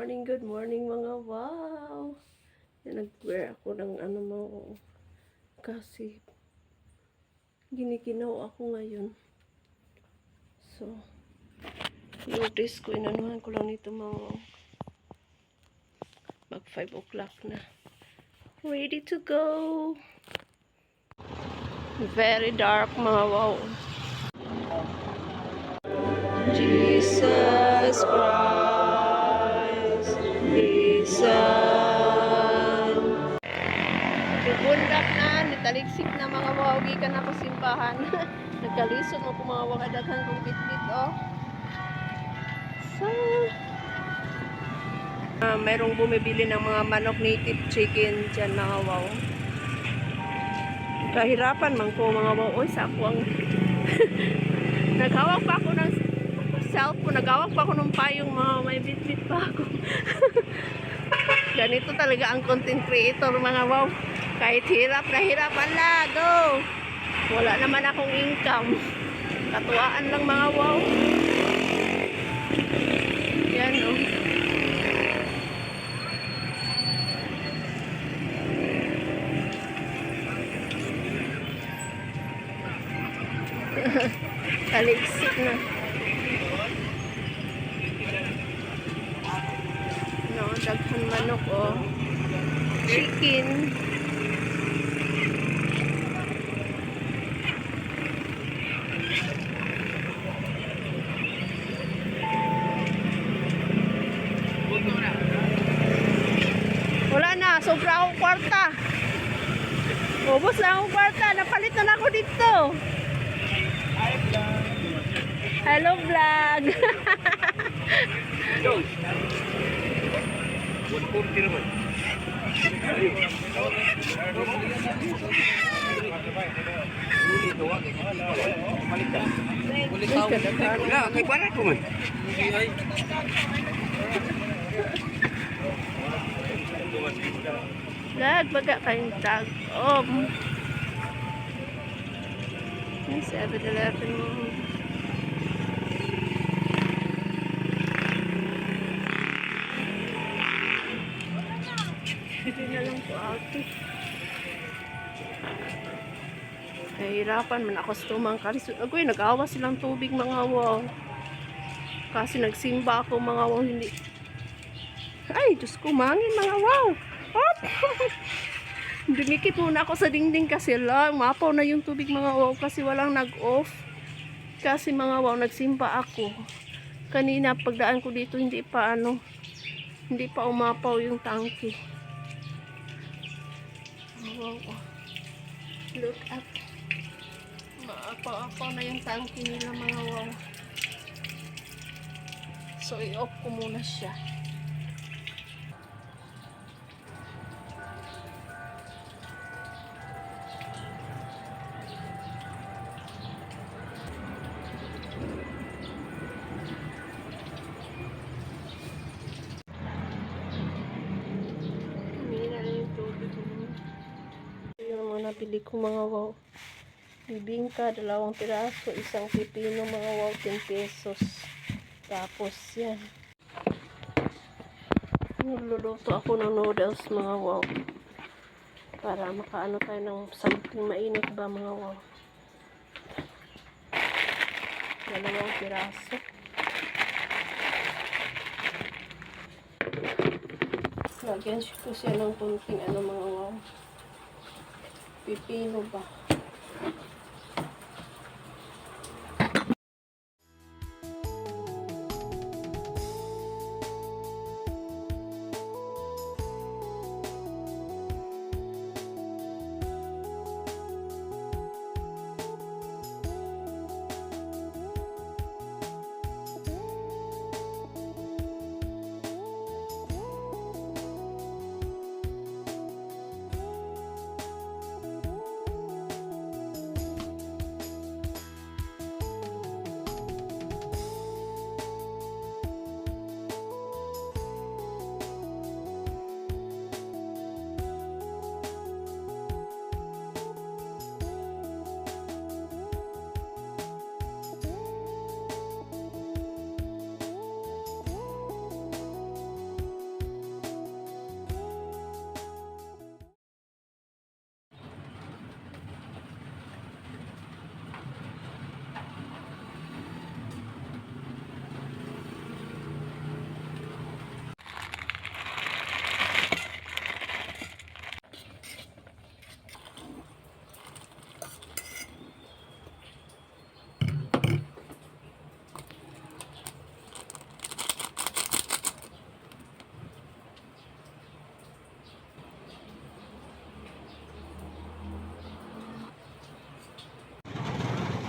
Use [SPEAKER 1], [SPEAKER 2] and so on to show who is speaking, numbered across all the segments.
[SPEAKER 1] good morning mga wow. Nag-wear ako ng ano mo kasi ginikinaw ako ngayon. So, notice ko, inanuhan ko lang nito mga mag 5 o'clock na. Ready to go. Very dark mga wow. Jesus Christ, His Son. Bundak na, nitaligsik na mga wawagi ka na simbahan. Nagkalisod mo kung mga wakadaghan kong bitbit, oh. So, mayroong bumibili ng mga manok native chicken dyan mga wow. Kahirapan man ko mga wow. Oy, sa ako ang naghawak pa ako ng cellphone, naghawak pa ako ng payong mga may bitbit pa ako. Ganito talaga ang content creator mga wow. Kahit hirap na hirap, ala, go! Wala naman akong income. Katuwaan lang mga wow. Yan oh. Kaliksik na. No, daghan manok oh. Chicken. Wala na, sobra akong kwarta. Ubos na akong kwarta. Napalit na ako dito. Hello vlog. Vlog, baga kayong tag. Oh. 7-Eleven mo. Hindi na lang po ate. Nahihirapan man ako sa tumang karisod. Agoy, nag-awa silang tubig mga wow. Kasi nagsimba ako mga wow. Hindi. Ay, Diyos ko, mangin mga wow. Hop! Dumikit muna ako sa dingding kasi lang. Mapaw na yung tubig mga wow kasi walang nag-off. Kasi mga wow, nagsimba ako. Kanina, pagdaan ko dito, hindi pa umapaw yung tangke. Wow, oh. Look at. Maapaw-apaw na yung tangke nila mga wow. So, i-off ko muna siya. Nabili ko mga wow. Bibingka, 2 piraso, 1 pipino mga wow, 10 pesos. Tapos yan. Niluluto ako ng noodles mga wow. Para makaano tayo ng something mainit ba mga wow. 2 piraso. Lagyan ko siya ng kunting ano mga wow. Pipino ba?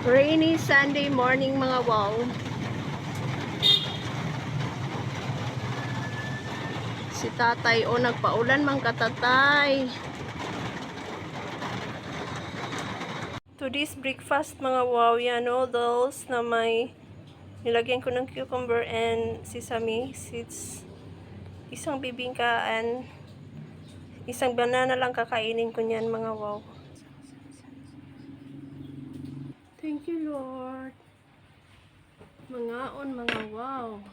[SPEAKER 1] Rainy Sunday morning mga wow. Si tatay o nagpaulan man katatay. Today's breakfast mga wow, yan noodles na may nilagyan ko ng cucumber and sesame seeds. Isang bibingka and isang banana lang kakainin ko niyan mga wow. Thank you Lord. Mangaon mga wow.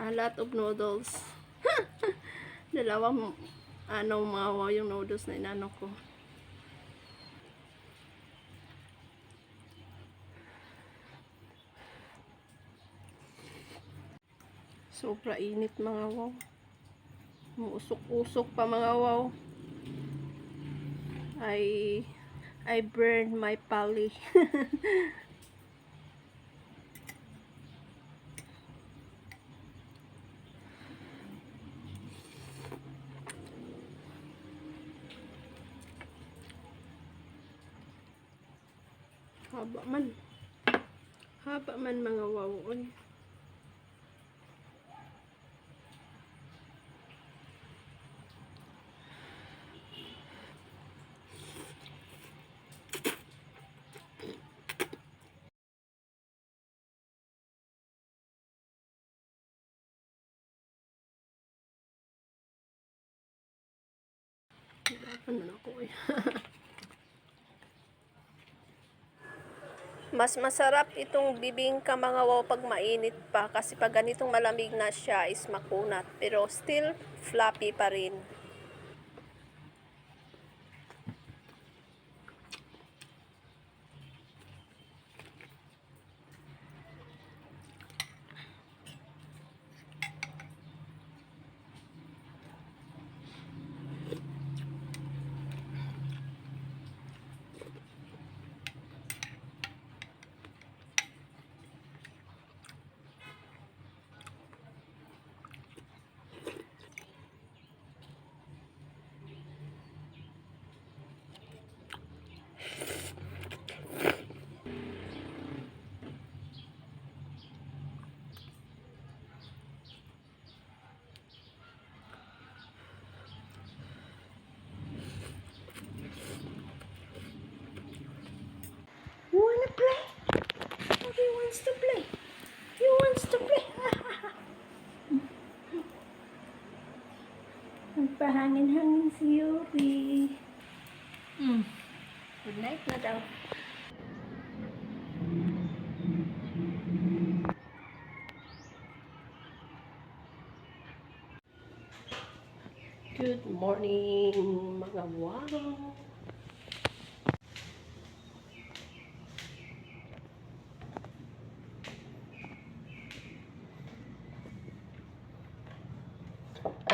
[SPEAKER 1] A lot of noodles. Dalawang mga wow yung noodles na inano ko. Sobra init mga wow. Usok-usok pa mga wow. I burned my pali. Haba man mga wow. Oy. Hirapan man ako eh. Mas masarap itong bibingka mga wow pag mainit pa kasi pag ganitong malamig na siya is makunat pero still fluffy pa rin. You wanna play? He wants to play. He wants to play. Nagpahangin-hangin si Yuri. Good night na daw. Good morning mga wow.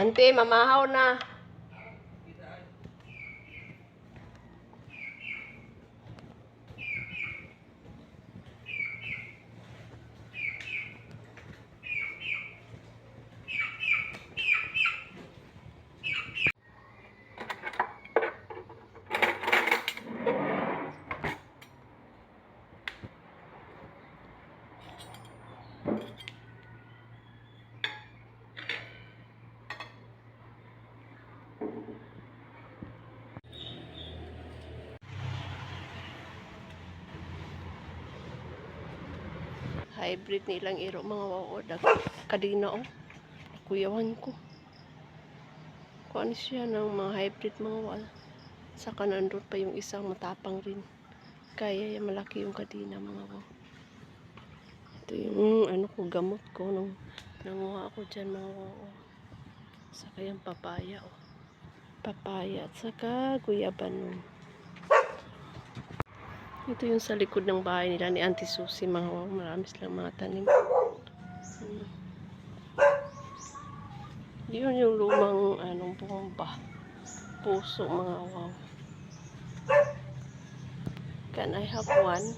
[SPEAKER 1] Ante, mamahaw na. Hybrid nilang iro mga wow. Kadina oh. Kuyawan ko. Kuan siya ng mga hybrid mga wow. Saka nandun pa yung isang matapang rin. Kaya yung malaki yung kadina mga wow. Ito yung ano ko gamot ko nung nanguha ako dyan mga wow. Saka yung papaya oh. Papaya at saka guyaban nun. Ito yung sa likod ng bahay nila ni Auntie Susie mga wow. Marami silang mga tanim. Yun yung lumang anong bomba. Puso mga wow. Can I have one?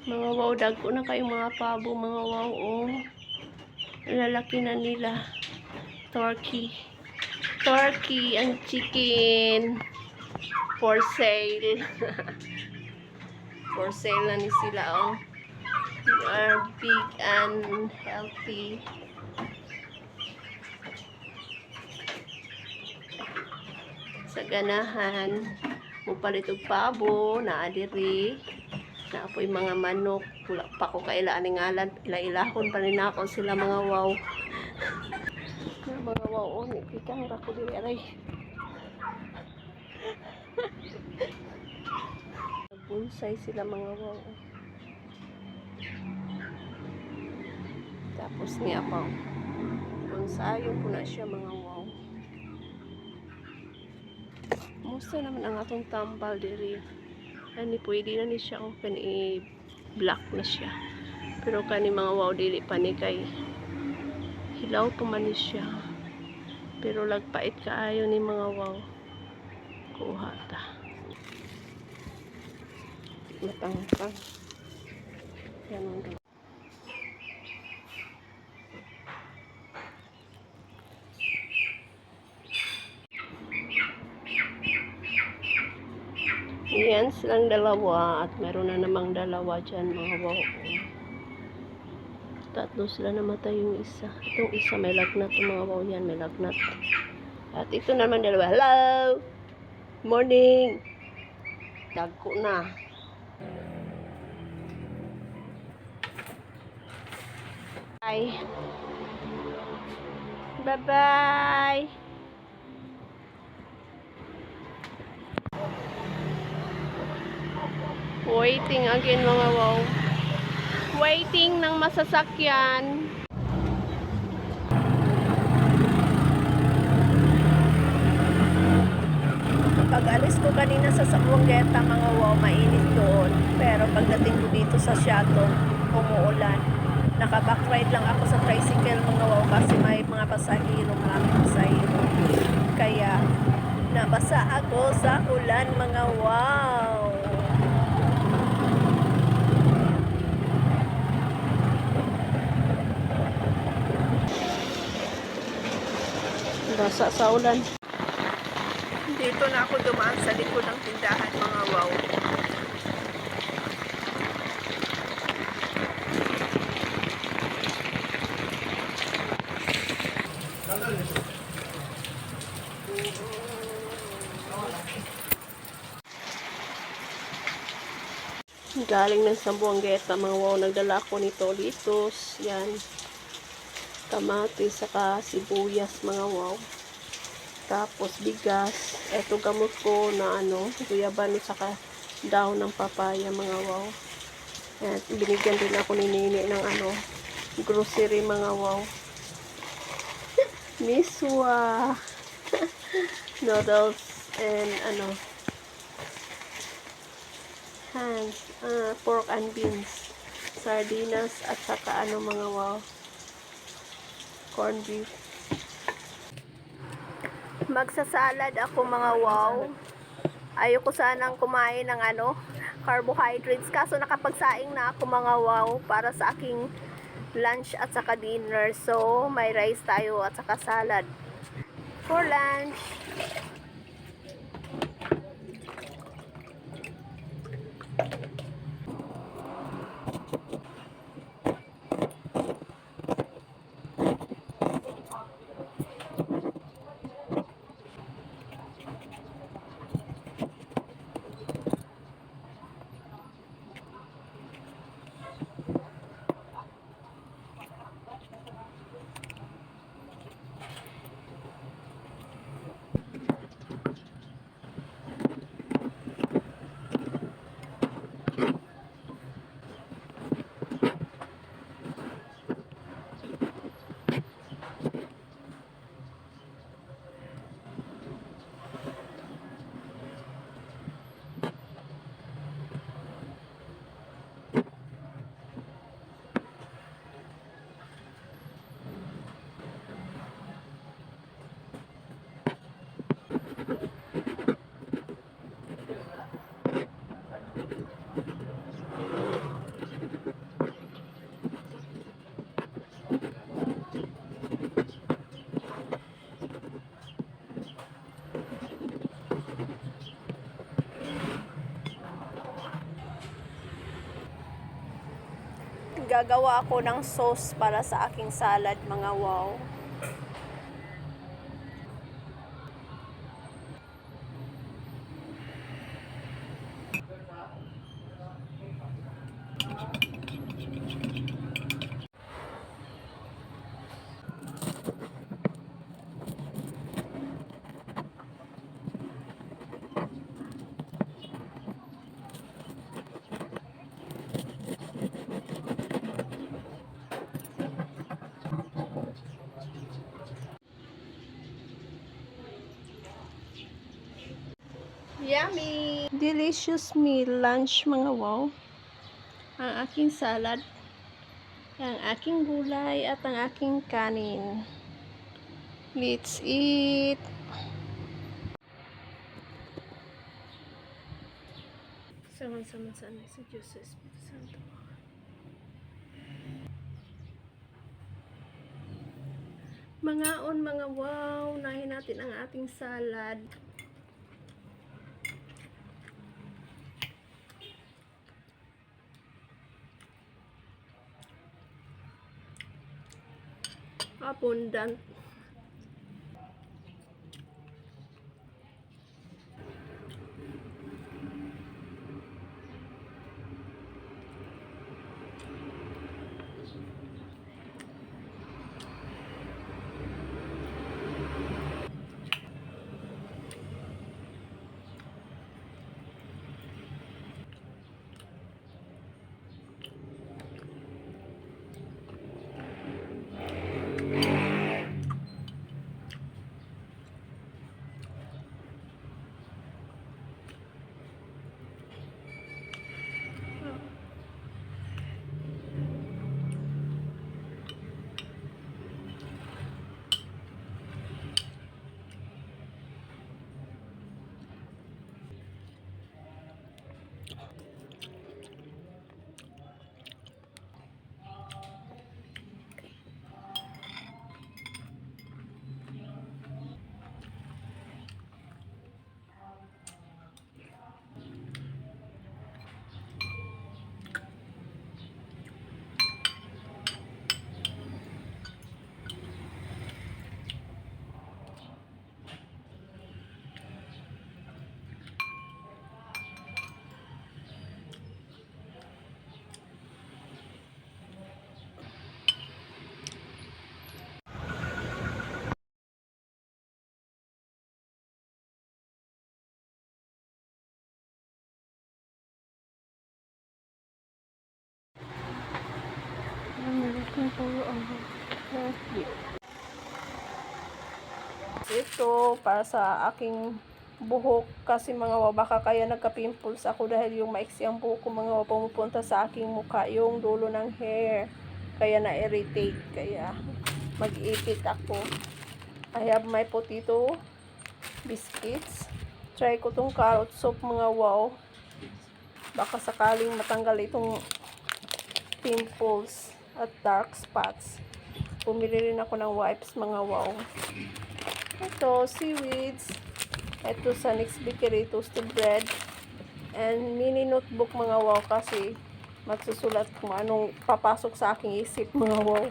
[SPEAKER 1] Mga wow, dagko na kayong mga pabo mga wow oh. Lalaki na nila. Turkey. turkey and chicken for sale. For sale na ni sila, oh. They are big and healthy. Sa ganahan, mupalit og pabo, naa diri. Naapoy mga manok, wala pa ko kailaan ng ngalan, ila-ilahon pa rin ako sila mga wow. Mga wow, oh, nipikang ra ko diri aray. Bonsai sila mga wow. Tapos niya pa, bonsayon po na siya mga wow. Musta naman ang atong tambal diri. Ani pwede na ni siya open i-block na siya. Pero kani mga wow dili pa ni kay hilaw pa man ni siya. Pero lagpait kaayo ni mga wow. Kuha ta. Matangkang. Yan ang yan silang dalawa at meron na namang dalawa dyan mga wow. Tatlo sila namatay yung isa. Itong isa may lagnat mga wow yan, may lagnat. At ito naman dalawa. Hello! Morning! Dagko na. Bye! Bye-bye! Waiting again mga wow. Waiting ng masasakyan. Pag-alis ko kanina sa Sabuangeta mga wow, mainit doon. Pero pagdating ko dito sa Shato, umuulan. Naka-backride lang ako sa tricycle mga wow kasi may mga pasahero, maraming pasahero. Kaya nabasa ako sa ulan mga wow. Basa sa ulan. Dito na ako dumaan sa likod ng tindahan mga wow. Galing ng Sambuangeta mga wow. Nagdala ako nito litos. Yan. Kamatis saka sibuyas mga wow. Tapos bigas. Eto gamot ko na guyaban saka daon ng papaya mga wow. At binigyan din ako ni Nini ng grocery mga wow. Miswa. Noodles and hands, pork and beans. Sardinas at saka mga wow. Corned beef. Magsasalad ako mga wow. Ayoko sanang kumain ng carbohydrates. Kaso nakapagsaing na ako mga wow para sa aking lunch at saka dinner. So, may rice tayo at saka salad for lunch. gagawa ako ng sauce para sa aking salad, mga wow. Yummy! Delicious meal lunch, mga wow. Ang aking salad, ang aking gulay, at ang aking kanin. Let's eat! Sama-sama sana sa Diyos sa Espiritu Santo. Mangaon, mga wow. Unahin natin ang ating salad. Abundant. Ito para sa aking buhok kasi mga wow, baka kaya nagka-pimples ako dahil yung maiksi ang buhok ko, mga wow, pumupunta sa aking mukha yung dulo ng hair, kaya na-irritate, kaya mag-ipit ako. I have my potato biscuits. Try ko tong carrot soup, mga wow, baka sakaling matanggal itong pimples at dark spots. Bumili rin ako ng wipes, mga wow. Ito, seaweeds. Ito sa Next Bakery, toasted bread. And mini notebook, mga wow, kasi magsusulat kung anong papasok sa aking isip, mga wow.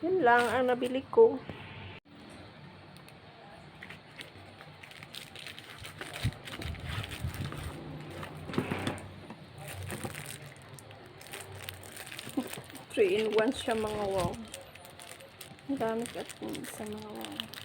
[SPEAKER 1] Yun lang ang nabili ko. Three in one siya, mga wow. Ang dami at sa mga wow.